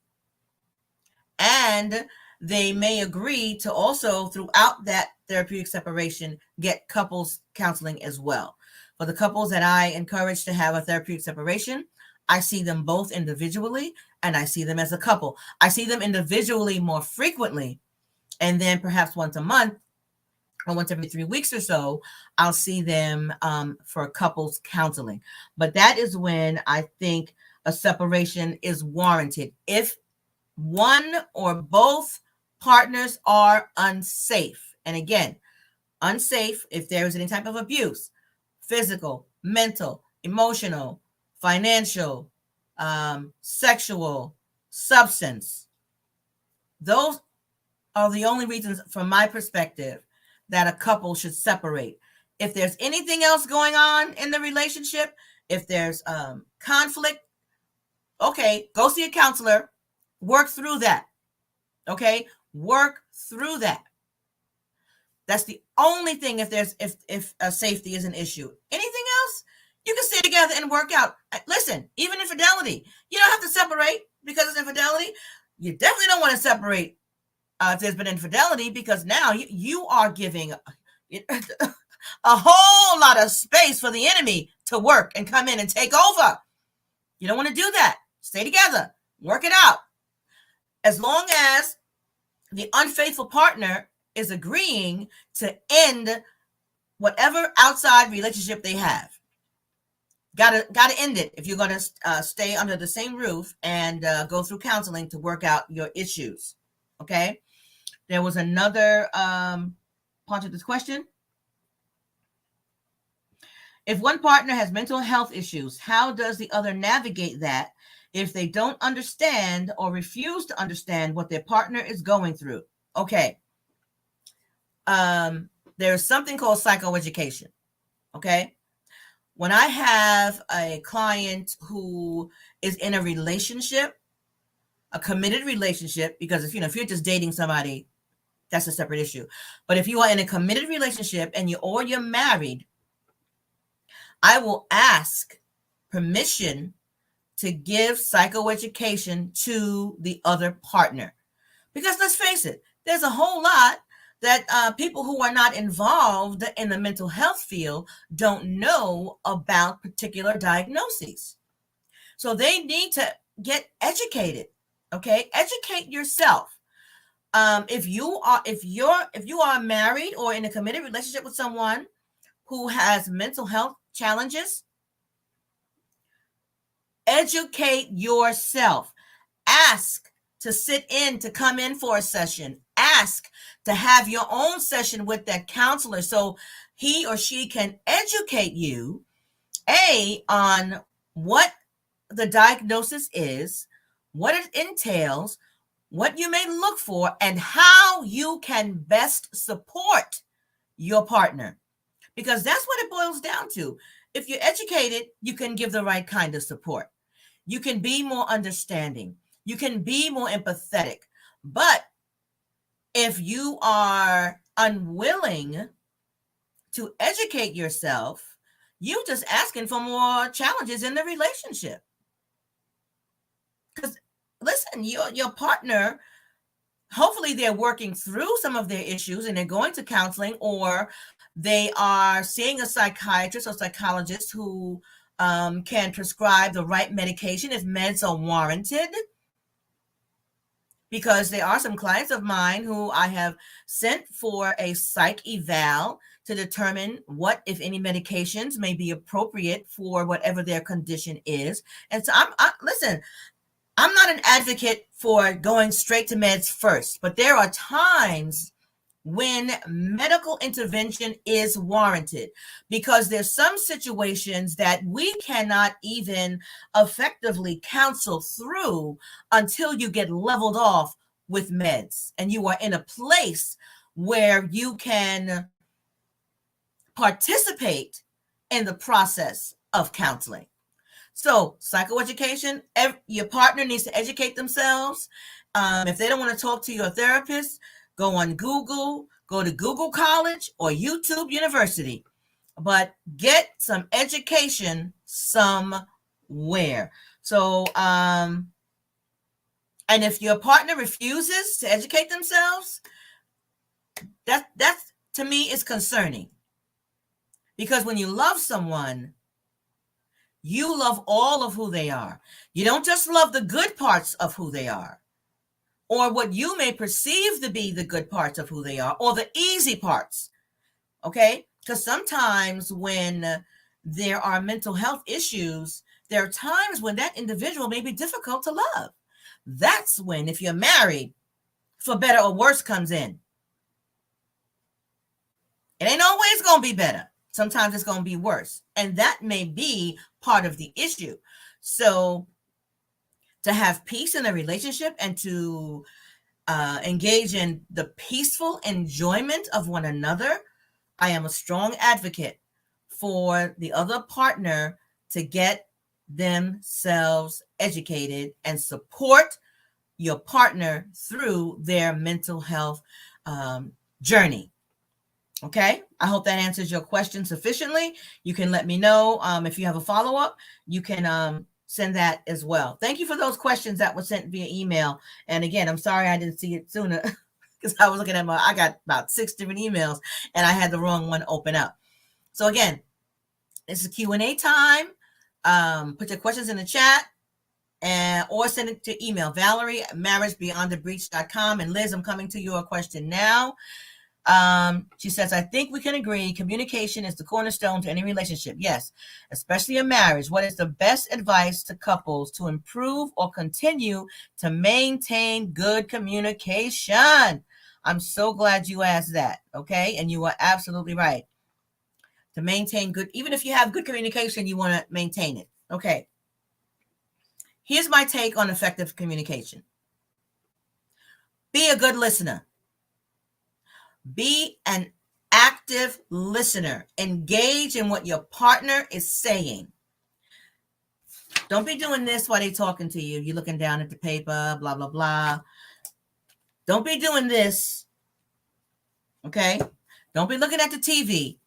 and they may agree to also, throughout that therapeutic separation, get couples counseling as well. For the couples that I encourage to have a therapeutic separation, I see them both individually, and I see them as a couple. I see them individually more frequently, and then perhaps once a month or once every 3 weeks or so, I'll see them for couples counseling. But that is when I think a separation is warranted. If one or both partners are unsafe, and again, unsafe if there is any type of abuse, physical, mental, emotional, financial, sexual, substance. Those are the only reasons, from my perspective, that a couple should separate. If there's anything else going on in the relationship, if there's conflict, okay, go see a counselor, work through that. Okay, work through that. That's the only thing. If safety is an issue, anything else, you can stay together and work out. Listen, even infidelity, you don't have to separate because it's infidelity. You definitely don't want to separate if there's been infidelity, because now you are giving a whole lot of space for the enemy to work and come in and take over. You don't want to do that. Stay together, work it out. As long as the unfaithful partner is agreeing to end whatever outside relationship they have. Gotta end it if you're going to stay under the same roof and go through counseling to work out your issues. Okay. There was another part of this question. If one partner has mental health issues, how does the other navigate that if they don't understand or refuse to understand what their partner is going through? Okay. There's something called psychoeducation. Okay. When I have a client who is in a relationship, a committed relationship, because if you're just dating somebody, that's a separate issue. But if you are in a committed relationship and you're married, I will ask permission to give psychoeducation to the other partner. Because let's face it, there's a whole lot that people who are not involved in the mental health field don't know about particular diagnoses. So they need to get educated. Okay, educate yourself. If you are married or in a committed relationship with someone who has mental health challenges, educate yourself. Ask to come in for a session. Ask to have your own session with that counselor so he or she can educate you, on what the diagnosis is, what it entails, what you may look for, and how you can best support your partner. Because that's what it boils down to. If you're educated, you can give the right kind of support. You can be more understanding. You can be more empathetic. But if you are unwilling to educate yourself, you're just asking for more challenges in the relationship. Because listen, your partner, hopefully they're working through some of their issues and they're going to counseling, or they are seeing a psychiatrist or psychologist who can prescribe the right medication if meds are warranted. Because there are some clients of mine who I have sent for a psych eval to determine what, if any, medications may be appropriate for whatever their condition is. And so listen, I'm not an advocate for going straight to meds first, but there are times when medical intervention is warranted, because there's some situations that we cannot even effectively counsel through until you get leveled off with meds and you are in a place where you can participate in the process of counseling. So psychoeducation, your partner needs to educate themselves. If they don't want to talk to your therapist, go on Google, go to Google College or YouTube University, but get some education somewhere. So, and if your partner refuses to educate themselves, that to me is concerning. Because when you love someone, you love all of who they are. You don't just love the good parts of who they are, or what you may perceive to be the good parts of who they are, or the easy parts. Okay? Because sometimes when there are mental health issues, there are times when that individual may be difficult to love. That's when, if you're married, for better or worse comes in. It ain't always going to be better. Sometimes it's going to be worse. And that may be part of the issue. So to have peace in a relationship and to engage in the peaceful enjoyment of one another, I am a strong advocate for the other partner to get themselves educated and support your partner through their mental health journey. Okay, I hope that answers your question sufficiently. You can let me know if you have a follow-up. You can send that as well. Thank you for those questions that were sent via email. And again, I'm sorry I didn't see it sooner because I was looking at I got about 6 different emails and I had the wrong one open up. So again, this is Q&A time. Put your questions in the chat or send it to email Valerie@marriagebeyondthebreach.com. And Liz, I'm coming to your question now. She says, I think we can agree communication is the cornerstone to any relationship. Yes, especially a marriage. What is the best advice to couples to improve or continue to maintain good communication? I'm so glad you asked that. Okay. And you are absolutely right. To maintain good, even if you have good communication, you want to maintain it. Okay. Here's my take on effective communication. Be a good listener. Be an active listener. Engage in what your partner is saying. Don't be doing this while they're talking to you. You're looking down at the paper, blah, blah, blah. Don't be doing this. Okay? Don't be looking at the TV.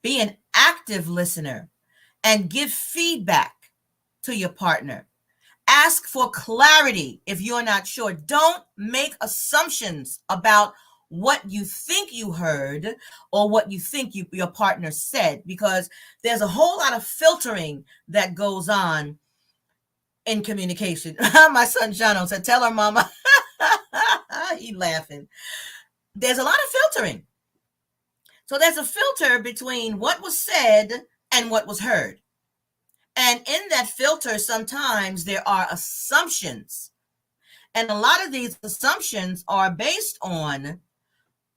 Be an active listener and give feedback to your partner. Ask for clarity if you're not sure. Don't make assumptions about what you think you heard or what you think your partner said, because there's a whole lot of filtering that goes on in communication. My son Jono said, tell her mama. He laughing. There's a lot of filtering. So there's a filter between what was said and what was heard. And in that filter, sometimes there are assumptions. And a lot of these assumptions are based on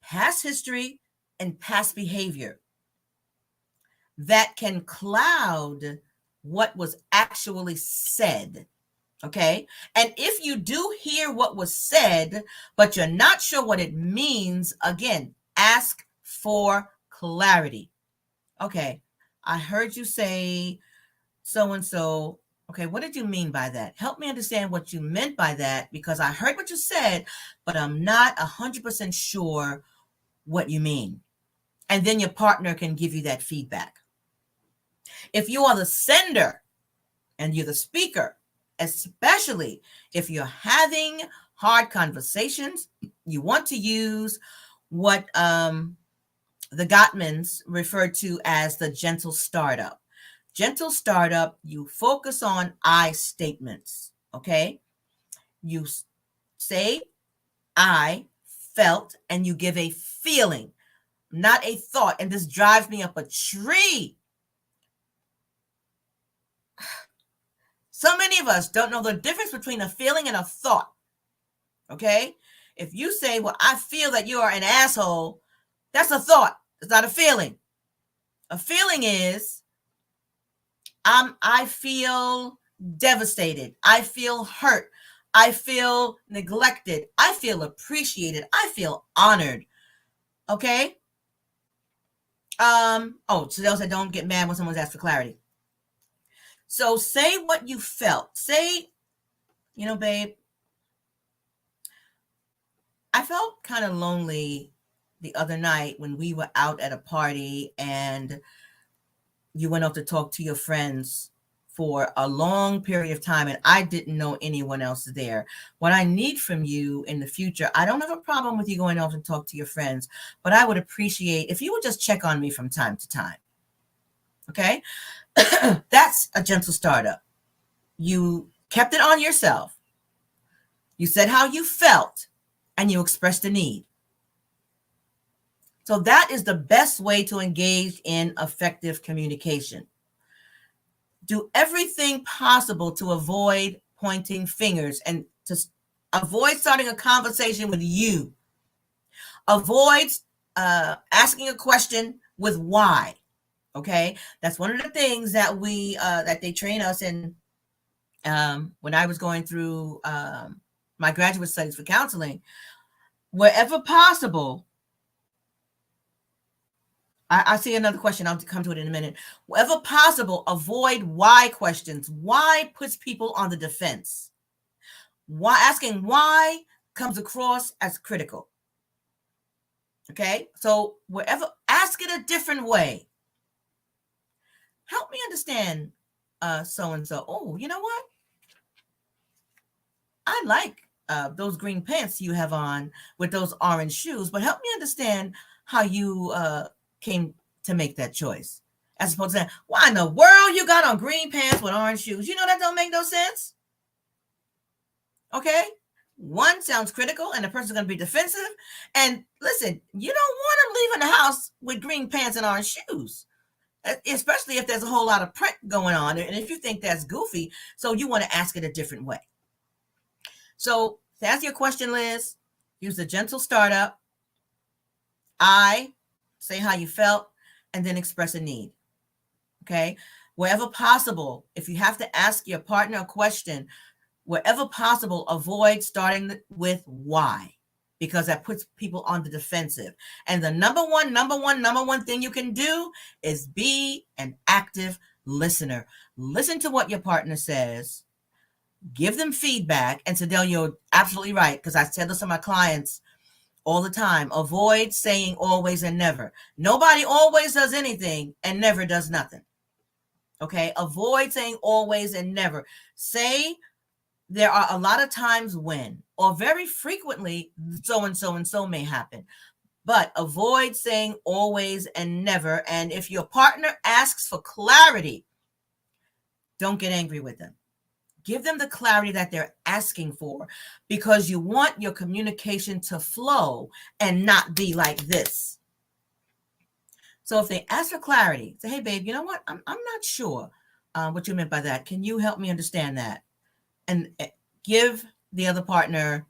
past history and past behavior that can cloud what was actually said. Okay. And if you do hear what was said, but you're not sure what it means, again, ask for clarity. Okay. I heard you say so-and-so. Okay, what did you mean by that? Help me understand what you meant by that, because I heard what you said, but I'm not 100% sure what you mean. And then your partner can give you that feedback. If you are the sender and you're the speaker especially if you're having hard conversations. You want to use what the Gottmans referred to as the gentle startup. Gentle startup, you focus on I statements, okay? You say, I felt, and you give a feeling, not a thought. And this drives me up a tree. So many of us don't know the difference between a feeling and a thought, okay? If you say, well, I feel that you are an asshole, that's a thought. It's not a feeling. A feeling is, I feel devastated. I feel hurt. I feel neglected. I feel appreciated. I feel honored. Okay. To those that don't get mad when someone's asked for clarity. So say what you felt. Say, babe, I felt kind of lonely the other night when we were out at a party and you went off to talk to your friends for a long period of time and I didn't know anyone else there. What I need from you in the future, I don't have a problem with you going off and talk to your friends, but I would appreciate if you would just check on me from time to time. Okay? That's a gentle startup. You kept it on yourself. You said how you felt and you expressed a need. So that is the best way to engage in effective communication. Do everything possible to avoid pointing fingers and to avoid starting a conversation with you. Avoid asking a question with why. Okay, that's one of the things that we that they train us in. When I was going through my graduate studies for counseling, wherever possible. I see another question. I'll come to it in a minute. Wherever possible, avoid why questions. Why puts people on the defense. Why asking why comes across as critical. Okay, so wherever, ask it a different way. Help me understand so and so. Oh, you know what? I like those green pants you have on with those orange shoes, but help me understand how you came to make that choice. As opposed to, why in the world you got on green pants with orange shoes? You know that don't make no sense. Okay? One sounds critical and the person's going to be defensive. And listen, you don't want to leave in the house with green pants and orange shoes, especially if there's a whole lot of print going on. And if you think that's goofy, so you want to ask it a different way. So to answer your question, Liz, use the gentle startup. I say how you felt and then express a need. Okay. Wherever possible, if you have to ask your partner a question, wherever possible, avoid starting with why, because that puts people on the defensive. And the number one thing you can do is be an active listener. Listen to what your partner says. Give them feedback. And Sadell, you're absolutely right, because I said this to my clients all the time. Avoid saying always and never. Nobody always does anything and never does nothing. Okay? Avoid saying always and never. Say there are a lot of times when, or very frequently, so and so and so may happen. But avoid saying always and never. And if your partner asks for clarity, don't get angry with them. Give them the clarity that they're asking for, because you want your communication to flow and not be like this. So if they ask for clarity, say, hey, babe, you know what? I'm not sure what you meant by that. Can you help me understand that? And give the other partner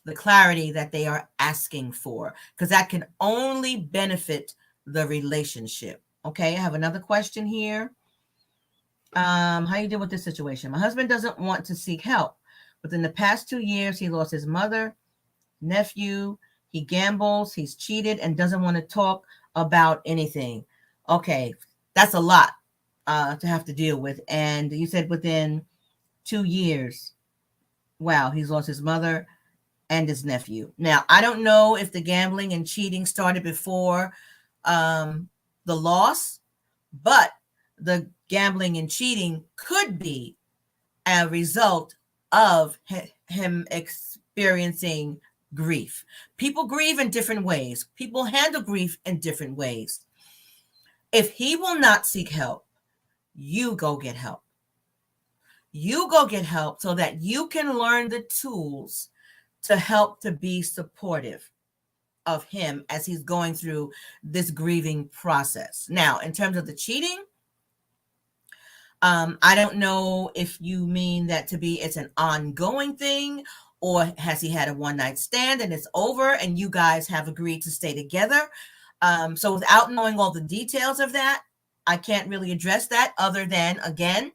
the clarity that they are asking for, because that can only benefit the relationship. Okay, I have another question here. How you deal with this situation? My husband doesn't want to seek help. Within the past 2 years, he lost his mother, nephew. He gambles, he's cheated, and doesn't want to talk about anything. Okay, that's a lot to have to deal with. And you said within 2 years. Wow, he's lost his mother and his nephew. Now, I don't know if the gambling and cheating started before the loss, but the gambling and cheating could be a result of him experiencing grief. People grieve in different ways. People handle grief in different ways. If he will not seek help, you go get help. You go get help so that you can learn the tools to help to be supportive of him as he's going through this grieving process. Now, in terms of the cheating, I don't know if you mean that to be it's an ongoing thing, or has he had a one night stand and it's over and you guys have agreed to stay together. So without knowing all the details of that, I can't really address that other than, again,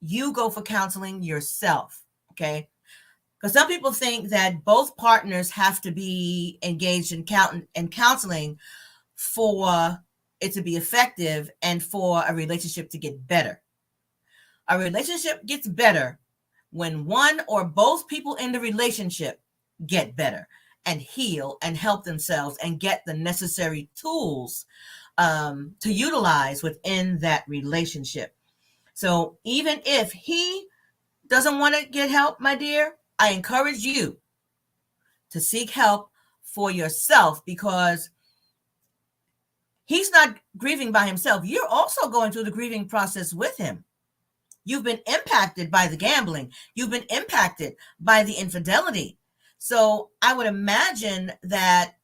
you go for counseling yourself. Okay. Because some people think that both partners have to be engaged in counseling for it to be effective and for a relationship to get better. A relationship gets better when one or both people in the relationship get better and heal and help themselves and get the necessary tools to utilize within that relationship. So even if he doesn't want to get help, my dear, I encourage you to seek help for yourself, because he's not grieving by himself. You're also going through the grieving process with him. You've been impacted by the gambling. You've been impacted by the infidelity. So I would imagine that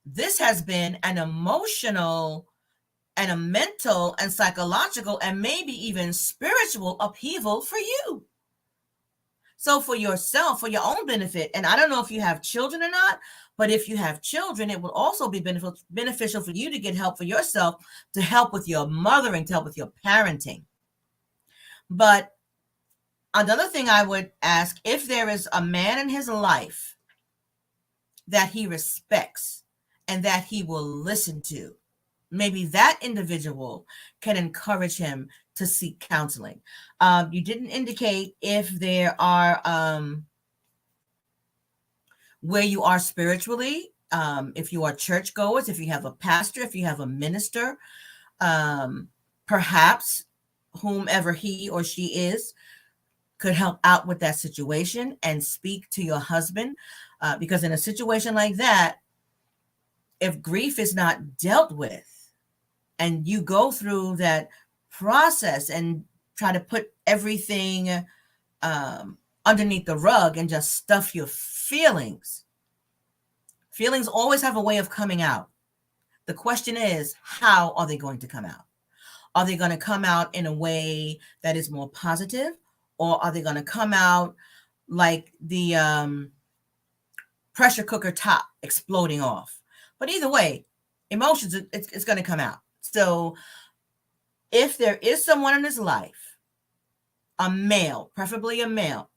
this has been an emotional and a mental and psychological and maybe even spiritual upheaval for you. So for yourself, for your own benefit, and I don't know if you have children or not, but if you have children, it will also be beneficial for you to get help for yourself, to help with your mothering, to help with your parenting. But another thing I would ask, if there is a man in his life that he respects and that he will listen to, maybe that individual can encourage him to seek counseling. You didn't indicate if there are where you are spiritually, if you are churchgoers, if you have a pastor, if you have a minister, perhaps whomever he or she is could help out with that situation and speak to your husband. Because in a situation like that, if grief is not dealt with and you go through that process and try to put everything underneath the rug and just stuff your feelings, feelings always have a way of coming out. The question is, how are they going to come out? Are they going to come out in a way that is more positive, or are they going to come out like the pressure cooker top exploding off? But either way, emotions, it's going to come out. So if there is someone in his life, a male, preferably a male,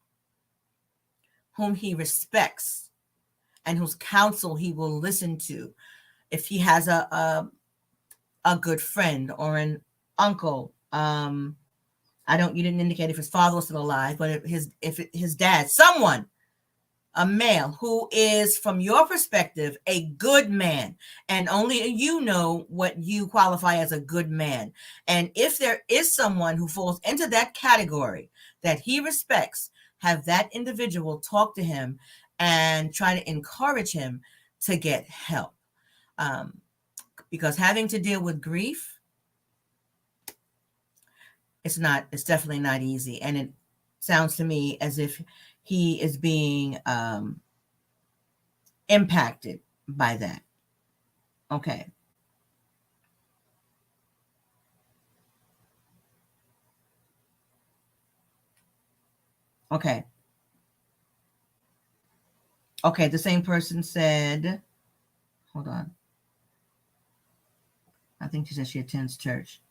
whom he respects and whose counsel he will listen to, if he has a good friend or an uncle, you didn't indicate if his father was still alive, but if his dad, someone, a male who is, from your perspective, a good man, and only you know what you qualify as a good man. And if there is someone who falls into that category that he respects, have that individual talk to him and try to encourage him to get help. Because having to deal with grief, it's definitely not easy. And it sounds to me as if he is being impacted by that. Okay. Okay. Okay, the same person said, hold on. I think she said she attends church.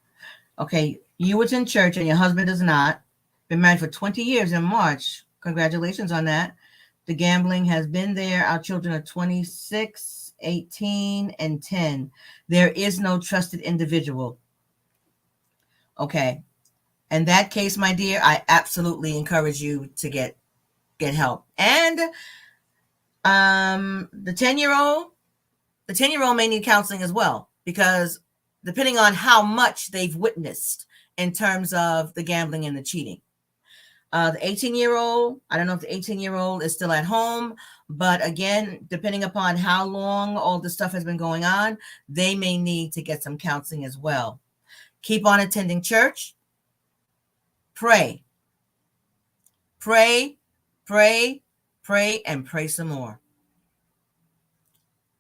Okay, you attend church and your husband does not. Been married for 20 years in March. Congratulations on that. The gambling has been there. Our children are 26, 18, and 10. There is no trusted individual. Okay. In that case, my dear, I absolutely encourage you to get help. And the 10-year-old may need counseling as well, because depending on how much they've witnessed in terms of the gambling and the cheating. The 18-year-old, I don't know if the 18-year-old is still at home, but again, depending upon how long all this stuff has been going on, they may need to get some counseling as well. Keep on attending church. Pray, pray, pray, pray, and pray some more.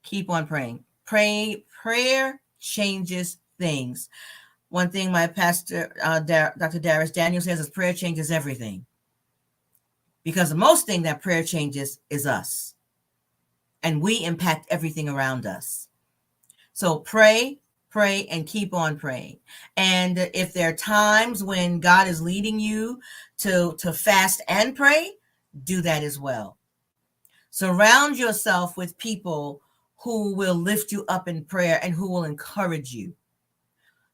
Keep on praying. Prayer changes things. One thing my pastor, Dr. Darius Daniel, says is prayer changes everything. Because the most thing that prayer changes is us. And we impact everything around us. So pray, pray, and keep on praying. And if there are times when God is leading you to fast and pray, do that as well. Surround yourself with people who will lift you up in prayer and who will encourage you.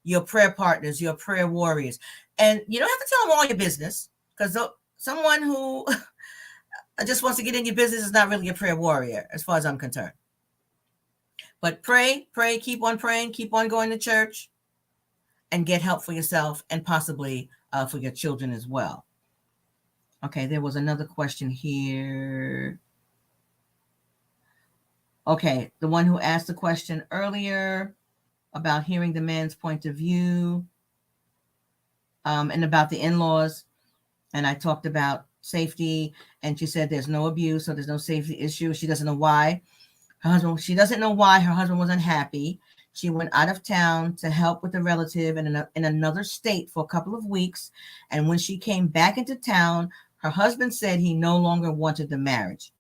Your prayer partners, your prayer warriors. And you don't have to tell them all your business, because someone who just wants to get in your business is not really a prayer warrior, as far as I'm concerned. But pray, keep on praying, keep on going to church, and get help for yourself and possibly for your children as well. Okay, there was another question here. Okay, the one who asked the question earlier about hearing the man's point of view, and about the in-laws. And I talked about safety, and she said there's no abuse, so there's no safety issue. She doesn't know why. She doesn't know why her husband was unhappy. She went out of town to help with a relative in another state for a couple of weeks. And when she came back into town, her husband said he no longer wanted the marriage.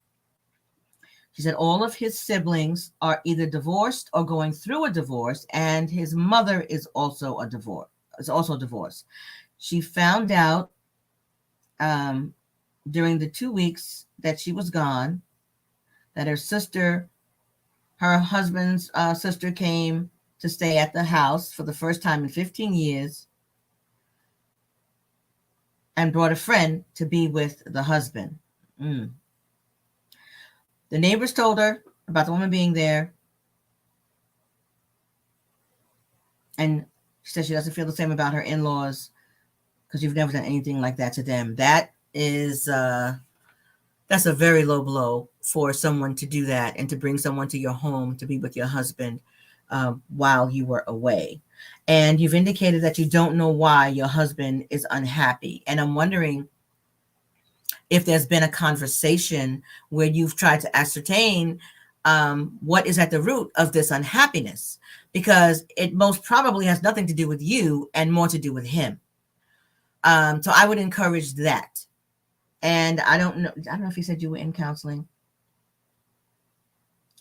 She said all of his siblings are either divorced or going through a divorce, and his mother is also divorced. She found out during the 2 weeks that she was gone that her husband's sister came to stay at the house for the first time in 15 years and brought a friend to be with the husband. The neighbors told her about the woman being there, and she said she doesn't feel the same about her in-laws because you've never done anything like that to them. That is that's a very low blow for someone to do that and to bring someone to your home to be with your husband while you were away. And you've indicated that you don't know why your husband is unhappy. And I'm wondering if there's been a conversation where you've tried to ascertain what is at the root of this unhappiness, because it most probably has nothing to do with you and more to do with him. So I would encourage that. And I don't know if you said you were in counseling,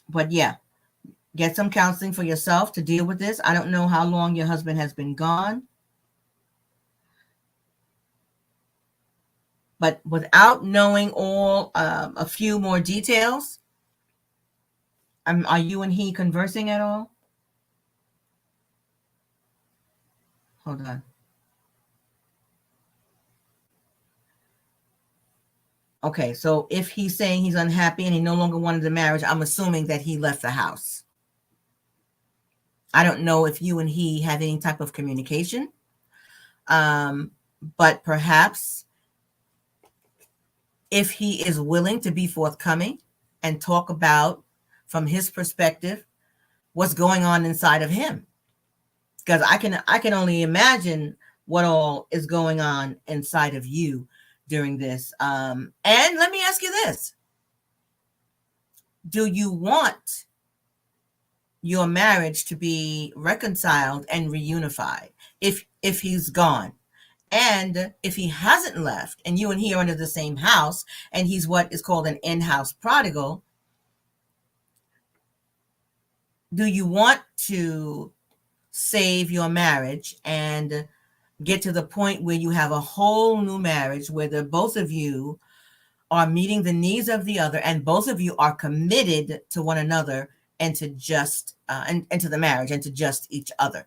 but yeah, get some counseling for yourself to deal with this. I don't know how long your husband has been gone, but without knowing all a few more details, are you and he conversing at all? Hold on. Okay, so if he's saying he's unhappy and he no longer wanted the marriage, I'm assuming that he left the house. I don't know if you and he have any type of communication, but perhaps if he is willing to be forthcoming and talk about, from his perspective, what's going on inside of him. Because I can only imagine what all is going on inside of you during this. And let me ask you this. Do you want your marriage to be reconciled and reunified if he's gone? And if he hasn't left and you and he are under the same house and he's what is called an in-house prodigal, do you want to save your marriage and get to the point where you have a whole new marriage where the both of you are meeting the needs of the other and both of you are committed to one another and to just and to the marriage and to just each other?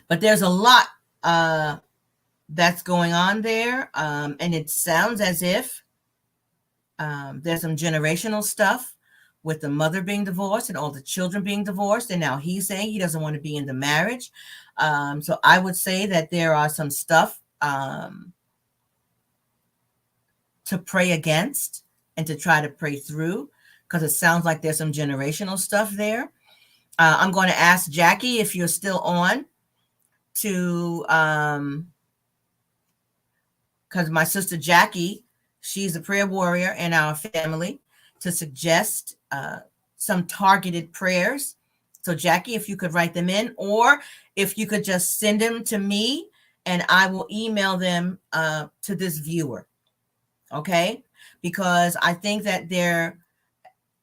But there's a lot that's going on there, and it sounds as if there's some generational stuff with the mother being divorced and all the children being divorced, and now he's saying he doesn't want to be in the marriage. So I would say that there are some stuff to pray against and to try to pray through, because it sounds like there's some generational stuff there. I'm going to ask Jackie, if you're still on, to because my sister Jackie, she's a prayer warrior in our family, to suggest some targeted prayers. So Jackie, if you could write them in, or if you could just send them to me and I will email them to this viewer. Okay? Because I think that they're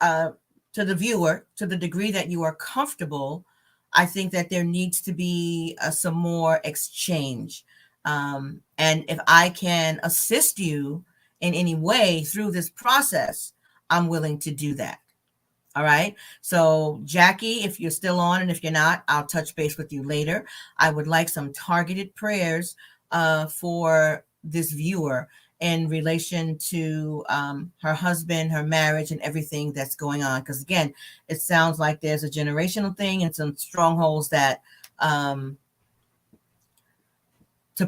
to the viewer, to the degree that you are comfortable, I think that there needs to be some more exchange. And if I can assist you in any way through this process, I'm willing to do that. All right. So, Jackie, if you're still on, and if you're not, I'll touch base with you later. I would like some targeted prayers for this viewer in relation to her husband, her marriage, and everything that's going on. Because again, it sounds like there's a generational thing and some strongholds that to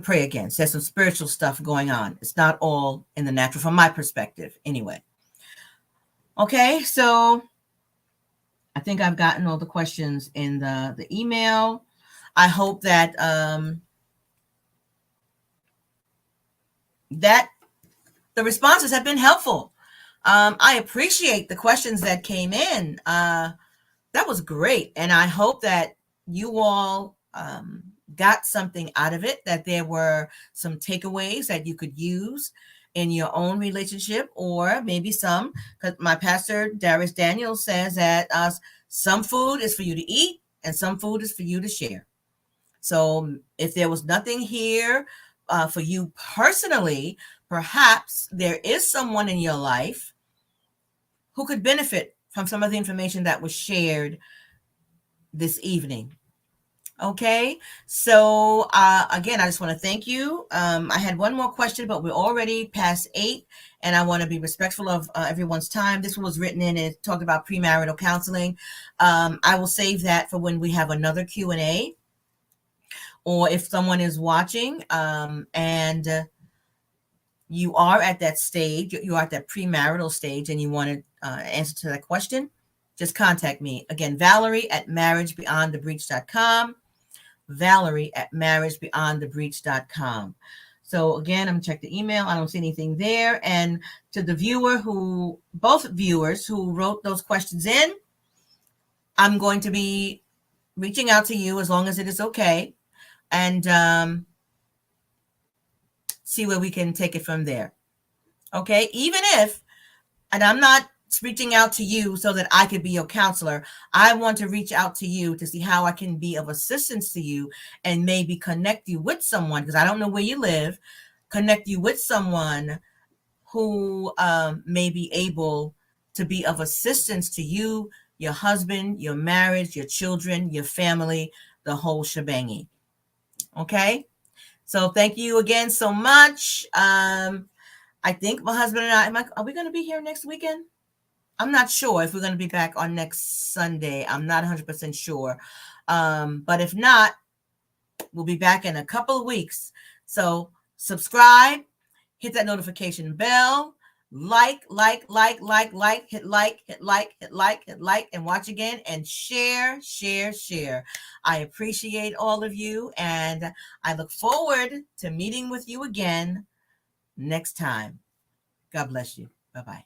pray against. There's some spiritual stuff going on. It's not all in the natural, from my perspective, anyway. Okay, so I think I've gotten all the questions in the email. I hope that that the responses have been helpful. I appreciate the questions that came in. That was great. And I hope that you all got something out of it, that there were some takeaways that you could use in your own relationship, or maybe some, because my pastor, Darius Daniels, says that some food is for you to eat and some food is for you to share. So if there was nothing here for you personally, perhaps there is someone in your life who could benefit from some of the information that was shared this evening. Okay, so again, I just want to thank you. I had one more question, but we're already past 8, and I want to be respectful of everyone's time. This one was written in and talked about premarital counseling. I will save that for when we have another Q&A, or if someone is watching and you are at that stage, you are at that premarital stage, and you want to answer to that question, just contact me. Again, Valerie at marriagebeyondthebreach.com. Valerie at marriagebeyondthebreach.com. So again, I'm gonna check the email. I don't see anything there. And to the viewer both viewers who wrote those questions in, I'm going to be reaching out to you as long as it is okay, and see where we can take it from there. Okay, even if, and I'm not reaching out to you so that I could be your counselor. I want to reach out to you to see how I can be of assistance to you and maybe connect you with someone, because I don't know where you live, connect you with someone who may be able to be of assistance to you, your husband, your marriage, your children, your family, the whole shebangy. Okay? So thank you again so much. I think my husband and I, are we going to be here next weekend? I'm not sure if we're going to be back on next Sunday. I'm not 100% sure. But if not, we'll be back in a couple of weeks. So subscribe, hit that notification bell, hit like, and watch again, and share. I appreciate all of you, and I look forward to meeting with you again next time. God bless you. Bye-bye.